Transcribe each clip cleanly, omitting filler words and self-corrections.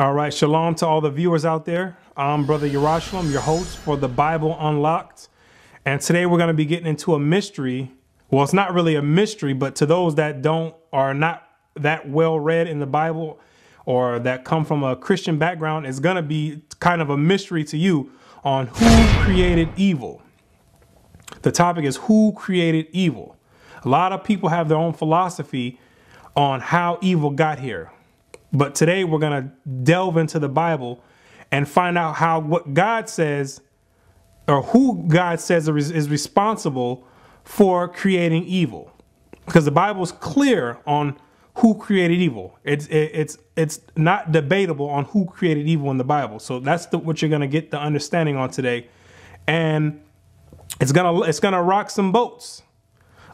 All right, shalom to all the viewers out there. I'm Brother Yarashalam, your host for the Bible Unlocked. And today we're going to be getting into a mystery. Well, it's not really a mystery, but to those that are not that well read in the Bible or that come from a Christian background, it's going to be kind of a mystery to you on who created evil. The topic is who created evil. A lot of people have their own philosophy on how evil got here. But today we're going to delve into the Bible and find out what God says, or who God says is responsible for creating evil. Because the Bible is clear on who created evil. It's not debatable on who created evil in the Bible. So that's what you're going to get the understanding on today. And it's gonna rock some boats.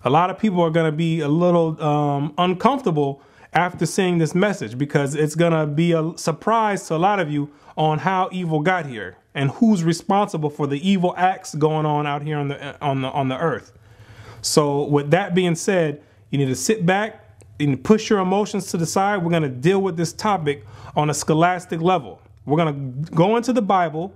A lot of people are going to be a little uncomfortable after seeing this message, because it's going to be a surprise to a lot of you on how evil got here and who's responsible for the evil acts going on out here on the earth. So with that being said, you need to sit back and push your emotions to the side. We're going to deal with this topic on a scholastic level. We're going to go into the Bible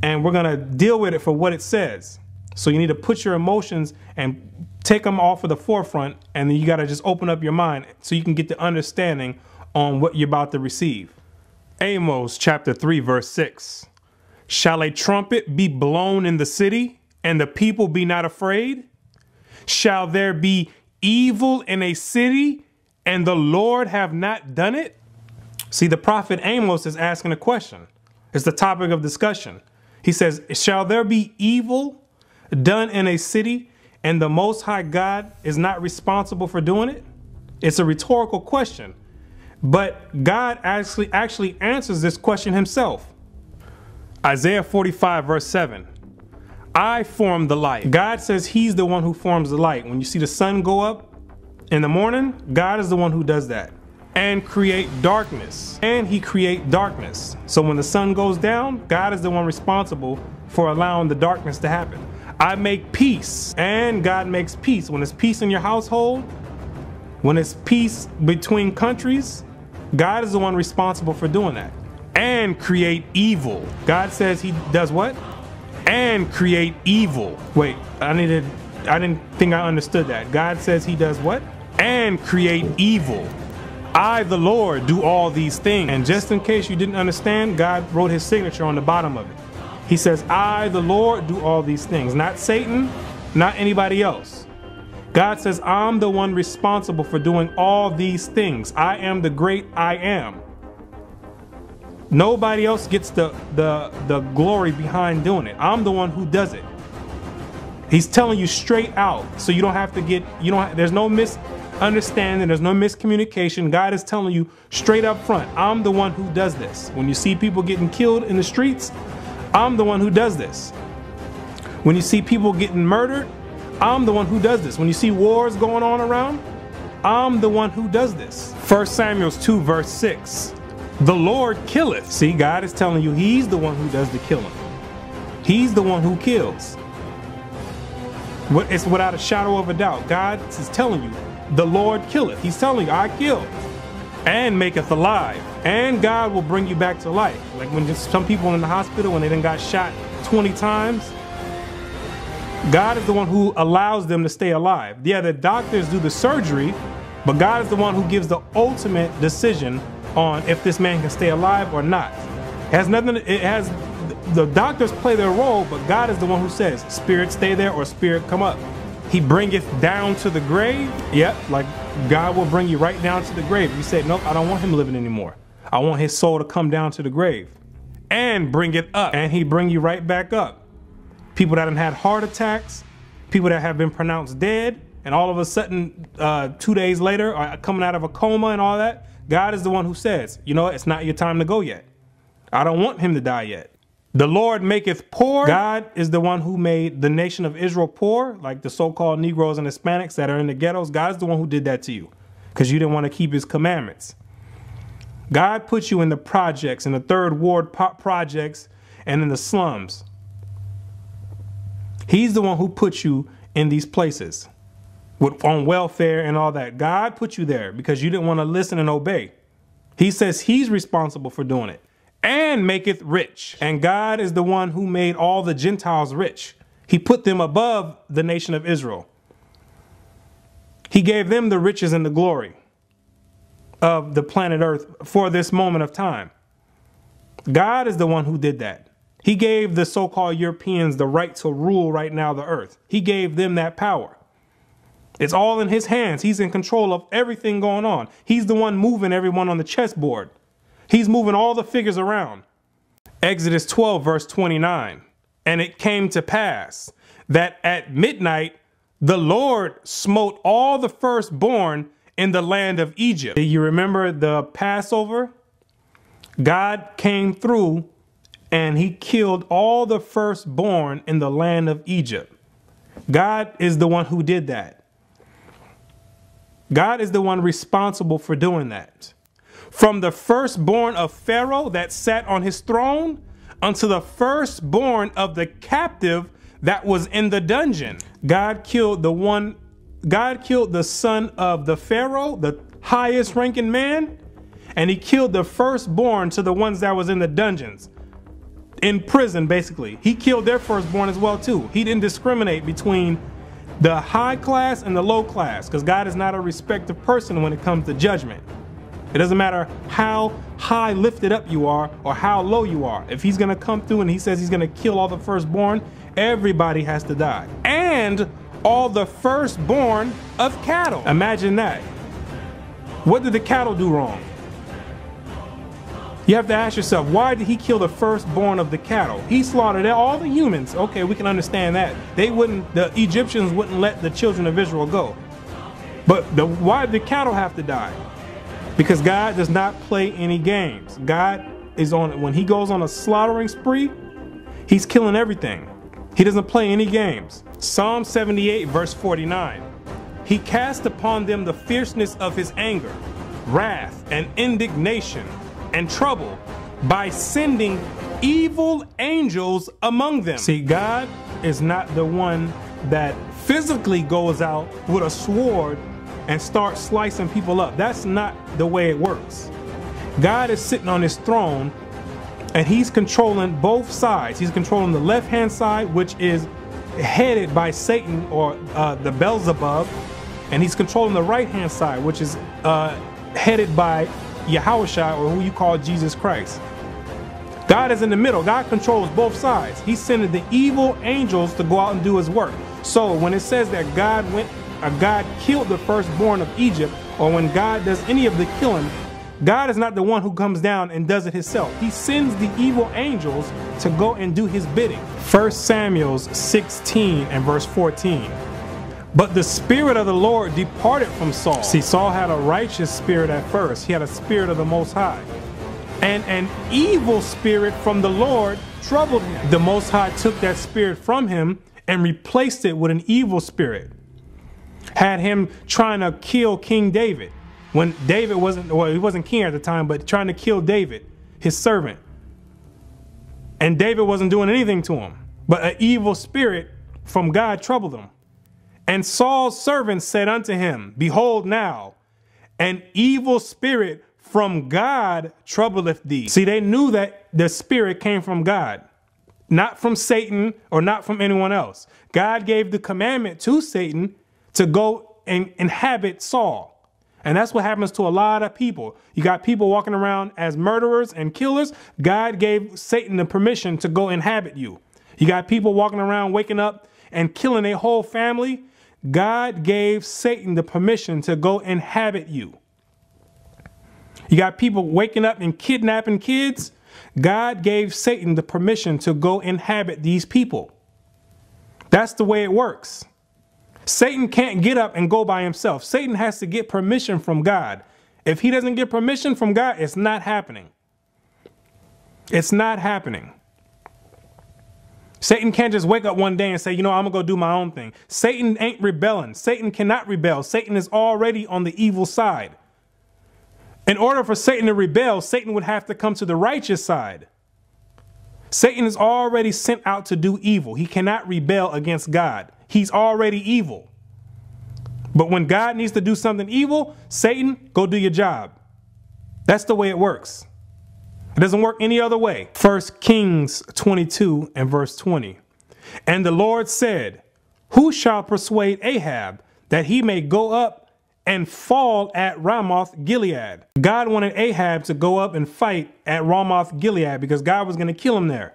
and we're going to deal with it for what it says. So you need to put your emotions and take them off of the forefront, and then you got to just open up your mind so you can get the understanding on what you're about to receive. Amos chapter 3 verse 6. Shall a trumpet be blown in the city, and the people be not afraid? Shall there be evil in a city, and the Lord have not done it? See, the prophet Amos is asking a question. It's the topic of discussion. He says, shall there be evil done in a city, and the Most High God is not responsible for doing it? It's a rhetorical question, but God actually answers this question himself. Isaiah 45 verse 7. I form the light. God says he's the one who forms the light. When you see the sun go up in the morning, God is the one who does that. And create darkness. And he create darkness. So when the sun goes down, God is the one responsible for allowing the darkness to happen. I make peace, and God makes peace. When there's peace in your household, when it's peace between countries, God is the one responsible for doing that. And create evil. God says he does what? And create evil. Wait, I didn't think I understood that. God says he does what? And create evil. I, the Lord, do all these things. And just in case you didn't understand, God wrote his signature on the bottom of it. He says, I, the Lord, do all these things. Not Satan, not anybody else. God says, I'm the one responsible for doing all these things. I am the great I am. Nobody else gets the glory behind doing it. I'm the one who does it. He's telling you straight out, so you don't have to get, there's no misunderstanding, there's no miscommunication. God is telling you straight up front, I'm the one who does this. When you see people getting killed in the streets, I'm the one who does this. When you see people getting murdered, I'm the one who does this. When you see wars going on around, I'm the one who does this. 1 Samuel 2 verse 6. The Lord killeth. See, God is telling you he's the one who does the killing. He's the one who kills. It's without a shadow of a doubt. God is telling you, the Lord killeth. He's telling you, I kill and maketh alive. And God will bring you back to life. Like when some people in the hospital, when they done got shot 20 times, God is the one who allows them to stay alive. Yeah, the doctors do the surgery, but God is the one who gives the ultimate decision on if this man can stay alive or not. The doctors play their role, but God is the one who says, spirit stay there or spirit come up. He bringeth down to the grave. Yep, like God will bring you right down to the grave. You say, nope, I don't want him living anymore. I want his soul to come down to the grave and bring it up. And he bring you right back up. People that have had heart attacks, people that have been pronounced dead, and all of a sudden 2 days later are coming out of a coma and all that. God is the one who says, you know, it's not your time to go yet. I don't want him to die yet. The Lord maketh poor. God is the one who made the nation of Israel poor, like the so-called Negroes and Hispanics that are in the ghettos. God is the one who did that to you because you didn't want to keep his commandments. God put you in the projects, in the third ward projects, and in the slums. He's the one who put you in these places on welfare and all that. God put you there because you didn't want to listen and obey. He says he's responsible for doing it. And maketh rich. And God is the one who made all the Gentiles rich. He put them above the nation of Israel. He gave them the riches and the glory of the planet Earth for this moment of time. God is the one who did that. He gave the so-called Europeans the right to rule right now the earth. He gave them that power. It's all in his hands. He's in control of everything going on. He's the one moving everyone on the chessboard. He's moving all the figures around. Exodus 12, verse 29. And it came to pass that at midnight, the Lord smote all the firstborn in the land of Egypt. You remember the Passover? God came through and he killed all the firstborn in the land of Egypt. God is the one who did that. God is the one responsible for doing that. From the firstborn of Pharaoh that sat on his throne unto the firstborn of the captive that was in the dungeon. God killed the son of the Pharaoh, the highest ranking man, and he killed the firstborn to the ones that was in the dungeons, in prison, basically. He killed their firstborn as well, too. He didn't discriminate between the high class and the low class, because God is not a respective person when it comes to judgment. It doesn't matter how high lifted up you are or how low you are. If he's going to come through and he says he's going to kill all the firstborn, everybody has to die. And all the firstborn of cattle. Imagine that. What did the cattle do wrong? You have to ask yourself, why did he kill the firstborn of the cattle? He slaughtered all the humans. Okay, we can understand that. The Egyptians wouldn't let the children of Israel go. But why did the cattle have to die? Because God does not play any games. God is when he goes on a slaughtering spree, he's killing everything. He doesn't play any games. Psalm 78, verse 49. He cast upon them the fierceness of his anger, wrath and indignation and trouble by sending evil angels among them. See, God is not the one that physically goes out with a sword and start slicing people up. That's not the way it works. God is sitting on his throne and he's controlling both sides. He's controlling the left-hand side, which is headed by Satan or the Beelzebub, and he's controlling the right-hand side, which is headed by Yahshua, or who you call Jesus Christ. God is in the middle. God controls both sides. He's sending the evil angels to go out and do his work. So when it says that God killed the firstborn of Egypt, or when God does any of the killing, God is not the one who comes down and does it himself. He sends the evil angels to go and do his bidding. 1 Samuel 16 and verse 14. But the Spirit of the Lord departed from Saul. See, Saul had a righteous spirit at first. He had a spirit of the Most High. And an evil spirit from the Lord troubled him. The Most High took that spirit from him and replaced it with an evil spirit. Had him trying to kill King David. When David he wasn't king at the time, but trying to kill David, his servant. And David wasn't doing anything to him. But an evil spirit from God troubled him. And Saul's servant said unto him, Behold now, an evil spirit from God troubleth thee. See, they knew that the spirit came from God, not from Satan or not from anyone else. God gave the commandment to Satan to go and inhabit Saul. And that's what happens to a lot of people. You got people walking around as murderers and killers. God gave Satan the permission to go inhabit you. You got people walking around waking up and killing a whole family. God gave Satan the permission to go inhabit you. You got people waking up and kidnapping kids. God gave Satan the permission to go inhabit these people. That's the way it works. Satan can't get up and go by himself. Satan has to get permission from God. If he doesn't get permission from God, it's not happening. It's not happening. Satan can't just wake up one day and say, you know, I'm going to go do my own thing. Satan ain't rebelling. Satan cannot rebel. Satan is already on the evil side. In order for Satan to rebel, Satan would have to come to the righteous side. Satan is already sent out to do evil. He cannot rebel against God. He's already evil. But when God needs to do something evil, Satan, go do your job. That's the way it works. It doesn't work any other way. 1 Kings 22 and verse 20. And the Lord said, who shall persuade Ahab that he may go up and fall at Ramoth Gilead? God wanted Ahab to go up and fight at Ramoth Gilead because God was going to kill him there.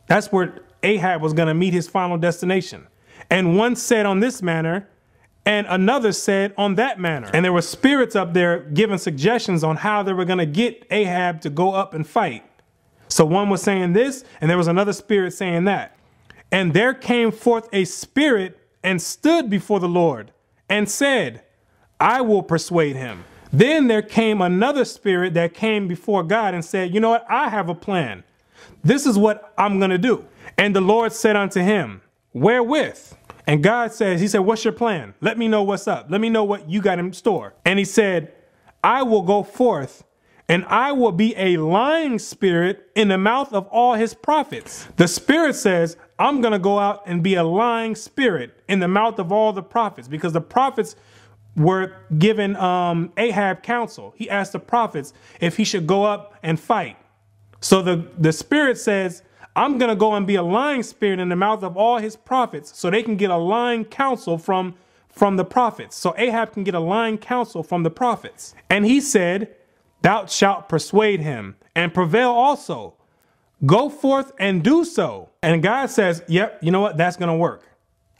That's where Ahab was going to meet his final destination. And one said on this manner, and another said on that manner. And there were spirits up there giving suggestions on how they were going to get Ahab to go up and fight. So one was saying this, and there was another spirit saying that. And there came forth a spirit and stood before the Lord and said, I will persuade him. Then there came another spirit that came before God and said, you know what? I have a plan. This is what I'm going to do. And the Lord said unto him, wherewith? And God says, he said, what's your plan? Let me know what's up. Let me know what you got in store. And he said, I will go forth and I will be a lying spirit in the mouth of all his prophets. The spirit says, I'm going to go out and be a lying spirit in the mouth of all the prophets, because the prophets were given Ahab counsel. He asked the prophets if he should go up and fight. So the spirit says, I'm going to go and be a lying spirit in the mouth of all his prophets so they can get a lying counsel from the prophets. So Ahab can get a lying counsel from the prophets. And he said, thou shalt persuade him and prevail also. Go forth and do so. And God says, yep, you know what? That's going to work.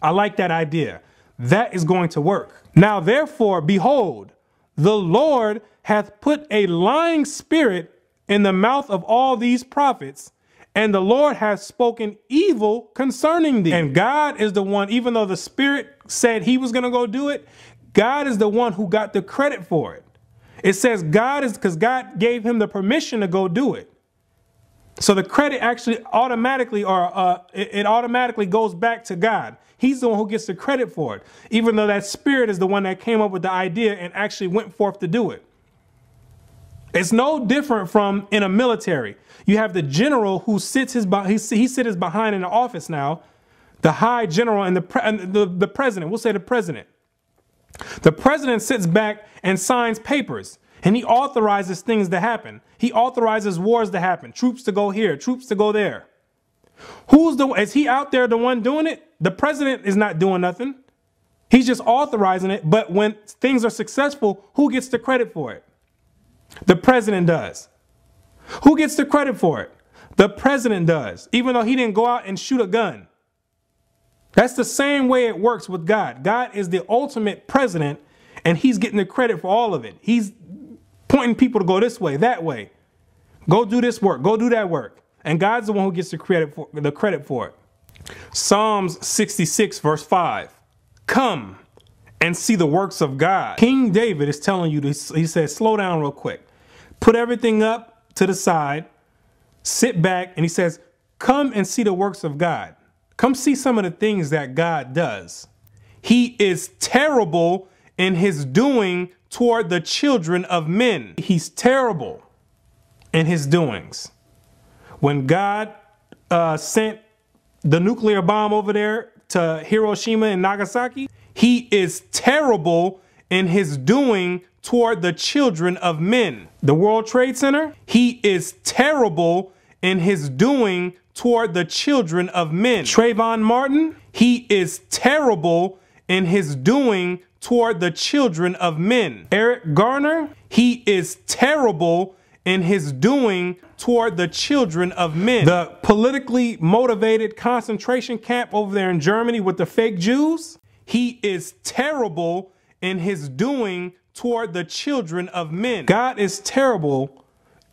I like that idea. That is going to work. Now, therefore, behold, the Lord hath put a lying spirit in the mouth of all these prophets, and the Lord has spoken evil concerning thee. And God is the one, even though the spirit said he was going to go do it, God is the one who got the credit for it. It says God is, because God gave him the permission to go do it. So the credit actually automatically, it automatically goes back to God. He's the one who gets the credit for it, even though that spirit is the one that came up with the idea and actually went forth to do it. It's no different from in a military. You have the general who sits he sits behind in the office now, the high general and the president. We'll say the president. The president sits back and signs papers, and he authorizes things to happen. He authorizes wars to happen, troops to go here, troops to go there. Is he out there the one doing it? The president is not doing nothing. He's just authorizing it. But when things are successful, who gets the credit for it? The president does. Who gets the credit for it? The president does, even though he didn't go out and shoot a gun. That's the same way it works with God. God is the ultimate president, and he's getting the credit for all of it. He's pointing people to go this way, that way. Go do this work. Go do that work. And God's the one who gets the credit for it. Psalms 66, verse 5. Come and see the works of God. King David is telling you this. He says, slow down real quick. Put everything up to the side. Sit back. And he says, come and see the works of God. Come see some of the things that God does. He is terrible in his doing toward the children of men. He's terrible in his doings. When God sent the nuclear bomb over there to Hiroshima and Nagasaki, he is terrible in his doing toward the children of men. The World Trade Center, he is terrible in his doing toward the children of men. Trayvon Martin, he is terrible in his doing toward the children of men. Eric Garner, he is terrible in his doing toward the children of men. The politically motivated concentration camp over there in Germany with the fake Jews, he is terrible in his doing toward the children of men. God is terrible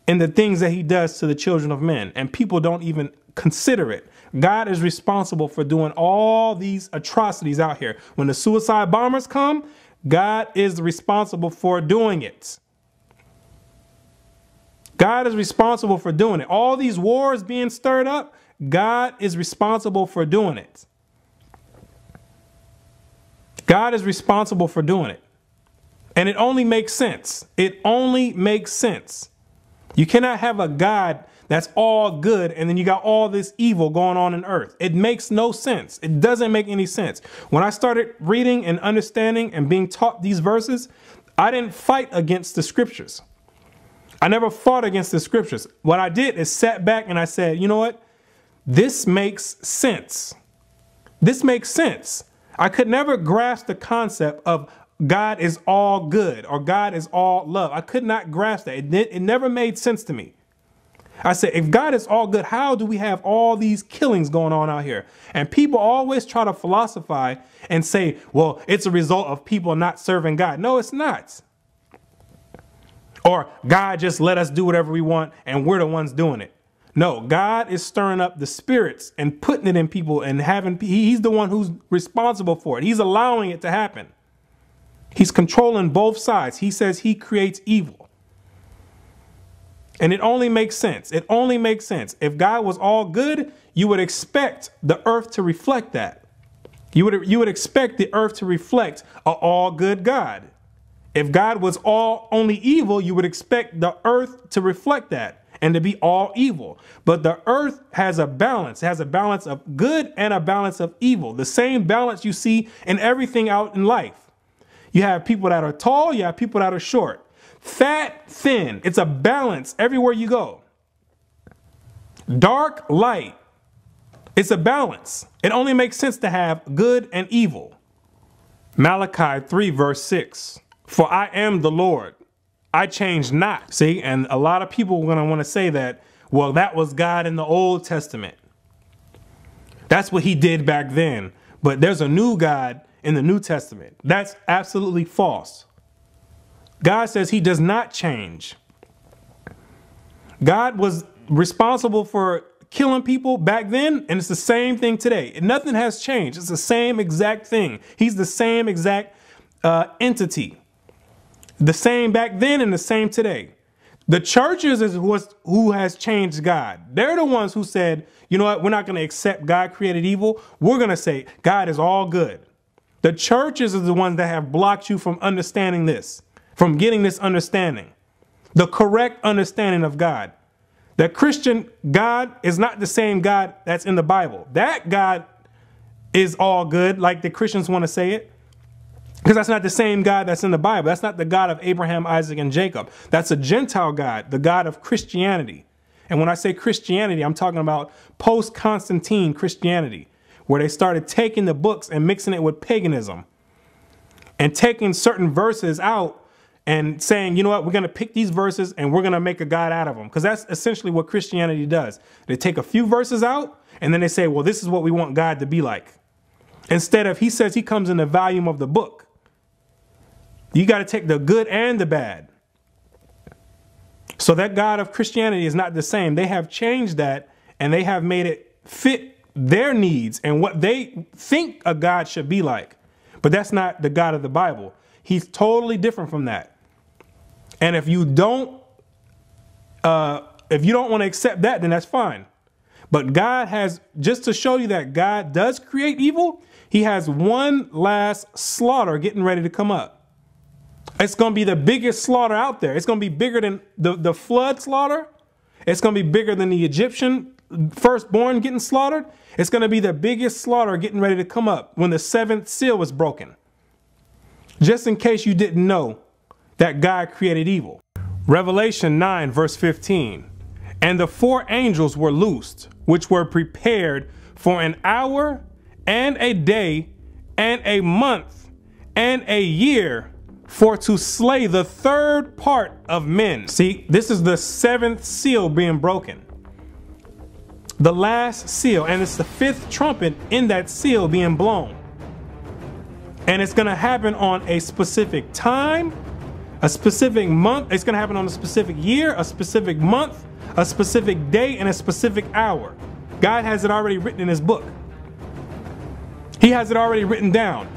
in the things that he does to the children of men, and people don't even consider it. God is responsible for doing all these atrocities out here. When the suicide bombers come, God is responsible for doing it. God is responsible for doing it. All these wars being stirred up, God is responsible for doing it. God is responsible for doing it. And it only makes sense. It only makes sense. You cannot have a God that's all good and then you got all this evil going on in earth. It makes no sense. It doesn't make any sense. When I started reading and understanding and being taught these verses, I didn't fight against the scriptures. I never fought against the scriptures. What I did is sat back and I said, you know what? This makes sense. This makes sense. I could never grasp the concept of God is all good or God is all love. I could not grasp that. It never made sense to me. I said, if God is all good, how do we have all these killings going on out here? And people always try to philosophize and say, well, it's a result of people not serving God. No, it's not. Or God just let us do whatever we want and we're the ones doing it. No, God is stirring up the spirits and putting it in people and he's the one who's responsible for it. He's allowing it to happen. He's controlling both sides. He says he creates evil. And it only makes sense. It only makes sense. If God was all good, you would expect the earth to reflect that. You would expect the earth to reflect an all good God. If God was only evil, you would expect the earth to reflect that and to be all evil. But the earth has a balance. It has a balance of good and a balance of evil. The same balance you see in everything out in life. You have people that are tall. You have people that are short. Fat, thin. It's a balance everywhere you go. Dark, light. It's a balance. It only makes sense to have good and evil. Malachi 3 verse 6. For I am the Lord. I change not. See, and a lot of people are going to want to say that, well, that was God in the Old Testament. That's what he did back then. But there's a new God in the New Testament. That's absolutely false. God says he does not change. God was responsible for killing people back then, and it's the same thing today. Nothing has changed. It's the same exact thing. He's the same exact entity. The same back then and the same today. The churches is who has changed God. They're the ones who said, you know what, we're not going to accept God created evil. We're going to say God is all good. The churches are the ones that have blocked you from understanding this, from getting this understanding, the correct understanding of God. The Christian God is not the same God that's in the Bible. That God is all good, like the Christians want to say it. Because that's not the same God that's in the Bible. That's not the God of Abraham, Isaac, and Jacob. That's a Gentile God, the God of Christianity. And when I say Christianity, I'm talking about post-Constantine Christianity, where they started taking the books and mixing it with paganism and taking certain verses out and saying, you know what, we're going to pick these verses and we're going to make a God out of them. Because that's essentially what Christianity does. They take a few verses out and then they say, well, this is what we want God to be like. Instead of, he says he comes in the volume of the book. You got to take the good and the bad. So that God of Christianity is not the same. They have changed that and they have made it fit their needs and what they think a God should be like. But that's not the God of the Bible. He's totally different from that. And if you don't want to accept that, then that's fine. But God has, just to show you that God does create evil, he has one last slaughter getting ready to come up. It's going to be the biggest slaughter out there. It's going to be bigger than the flood slaughter. It's going to be bigger than the Egyptian firstborn getting slaughtered. It's going to be the biggest slaughter getting ready to come up when the seventh seal was broken. Just in case you didn't know that God created evil. Revelation 9 verse 15. And the four angels were loosed, which were prepared for an hour and a day and a month and a year, for to slay the third part of men. See, this is the seventh seal being broken. The last seal, and it's the fifth trumpet in that seal being blown. And it's going to happen on a specific time, a specific month. It's going to happen on a specific year, a specific month, a specific day, and a specific hour. God has it already written in his book. He has it already written down.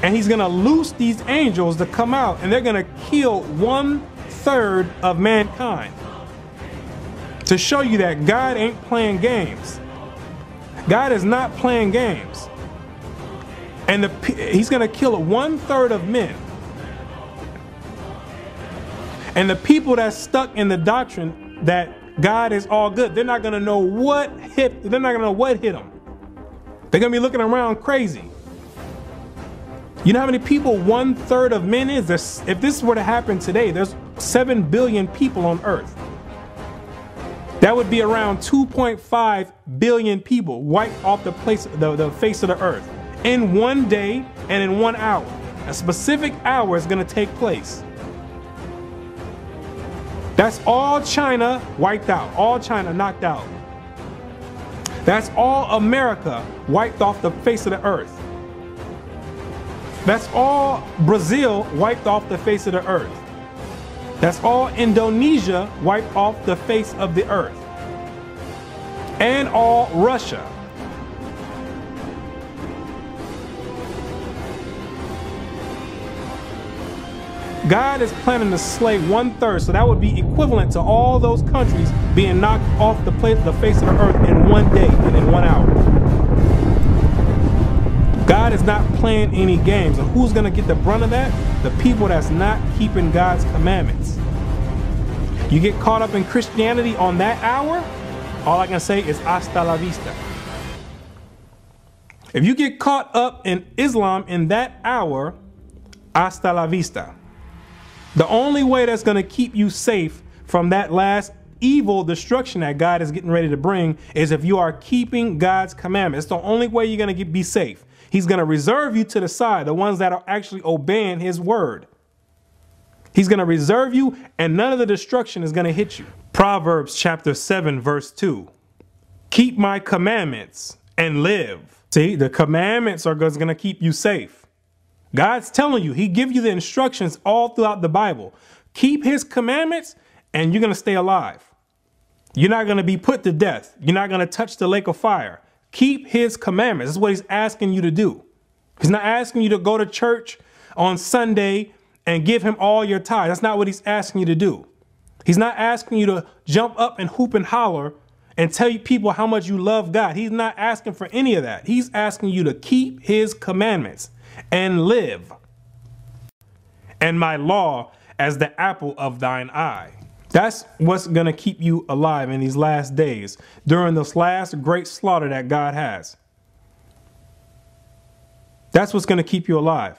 And he's going to loose these angels to come out, and they're going to kill 1/3 of mankind. To show you that God ain't playing games. God is not playing games. And he's going to kill 1/3 of men. And the people that's stuck in the doctrine that God is all good, they're not going to know what hit. They're not going to know what hit them. They're going to be looking around crazy. You know how many people 1/3 of men is? If this were to happen today, there's 7 billion people on earth. That would be around 2.5 billion people wiped off the face of the earth in one day and in 1 hour. A specific hour is going to take place. That's all China wiped out, all China knocked out. That's all America wiped off the face of the earth. That's all Brazil wiped off the face of the earth. That's all Indonesia wiped off the face of the earth. And all Russia. God is planning to slay 1/3, so that would be equivalent to all those countries being knocked off the face of the earth in 1 day and in 1 hour. God is not playing any games. And who's going to get the brunt of that? The people that's not keeping God's commandments. You get caught up in Christianity on that hour, all I can say is hasta la vista. If you get caught up in Islam in that hour, hasta la vista. The only way that's going to keep you safe from that last evil destruction that God is getting ready to bring is if you are keeping God's commandments. It's the only way you're going to be safe. He's going to reserve you to the side, the ones that are actually obeying his word. He's going to reserve you, and none of the destruction is going to hit you. Proverbs chapter 7, verse 2. Keep my commandments and live. See, the commandments are going to keep you safe. God's telling you, he gives you the instructions all throughout the Bible. Keep his commandments and you're going to stay alive. You're not going to be put to death. You're not going to touch the lake of fire. Keep his commandments. This is what he's asking you to do. He's not asking you to go to church on Sunday and give him all your tithes. That's not what he's asking you to do. He's not asking you to jump up and hoop and holler and tell people how much you love God. He's not asking for any of that. He's asking you to keep his commandments and live, and my law as the apple of thine eye. That's what's going to keep you alive in these last days, during this last great slaughter that God has. That's what's going to keep you alive.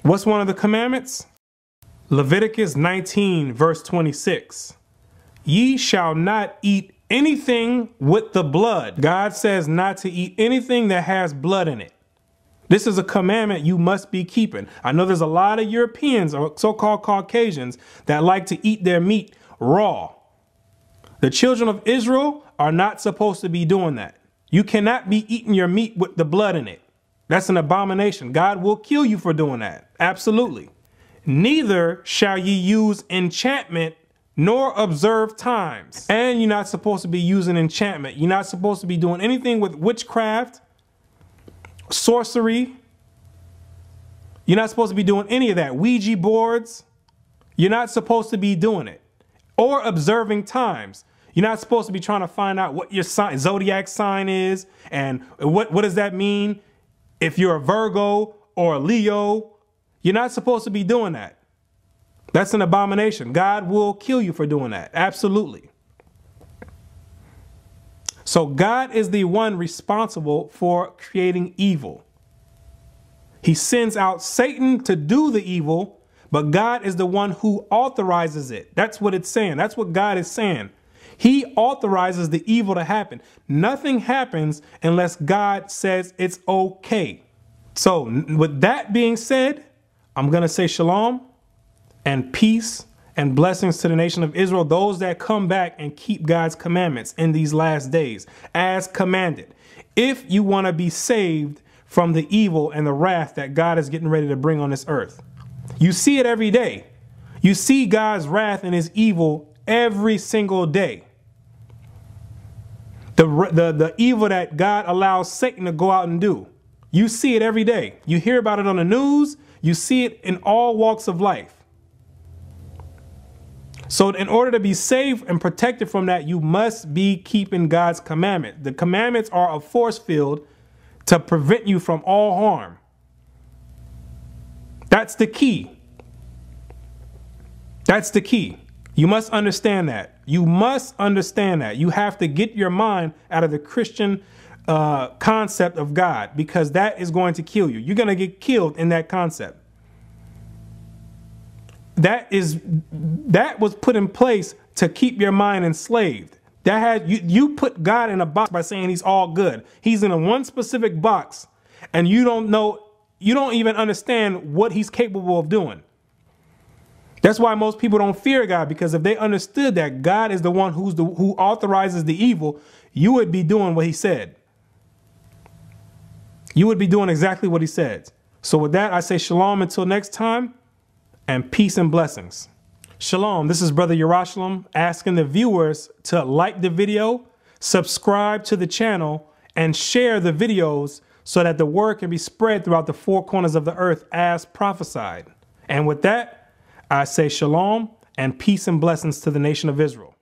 What's one of the commandments? Leviticus 19, verse 26. Ye shall not eat anything with the blood. God says not to eat anything that has blood in it. This is a commandment you must be keeping. I know there's a lot of Europeans or so-called Caucasians that like to eat their meat raw. The children of Israel are not supposed to be doing that. You cannot be eating your meat with the blood in it. That's an abomination. God will kill you for doing that. Absolutely. Neither shall ye use enchantment nor observe times. And you're not supposed to be using enchantment. You're not supposed to be doing anything with witchcraft, sorcery. You're not supposed to be doing any of that. Ouija boards. You're not supposed to be doing it. Or observing times. You're not supposed to be trying to find out what your zodiac sign is and what does that mean if you're a Virgo or a Leo. You're not supposed to be doing that. That's an abomination. God will kill you for doing that. Absolutely. So God is the one responsible for creating evil. He sends out Satan to do the evil, but God is the one who authorizes it. That's what it's saying. That's what God is saying. He authorizes the evil to happen. Nothing happens unless God says it's okay. So with that being said, I'm going to say shalom and peace and blessings to the nation of Israel, those that come back and keep God's commandments in these last days as commanded. If you want to be saved from the evil and the wrath that God is getting ready to bring on this earth. You see it every day. You see God's wrath and his evil every single day. The evil that God allows Satan to go out and do. You see it every day. You hear about it on the news. You see it in all walks of life. So in order to be safe and protected from that, you must be keeping God's commandment. The commandments are a force field to prevent you from all harm. That's the key. That's the key. You must understand that. You must understand that. You have to get your mind out of the Christian concept of God, because that is going to kill you. You're going to get killed in that concept. that was put in place to keep your mind enslaved. That had you put God in a box by saying he's all good. He's in a one specific box, and you don't even understand what he's capable of doing. That's why most people don't fear God, because if they understood that God is the one who authorizes the evil, you would be doing what he said. You would be doing exactly what he said. So with that, I say shalom until next time, and peace and blessings. Shalom. This is Brother Yarashalam asking the viewers to like the video, subscribe to the channel, and share the videos so that the word can be spread throughout the four corners of the earth as prophesied. And with that, I say shalom and peace and blessings to the nation of Israel.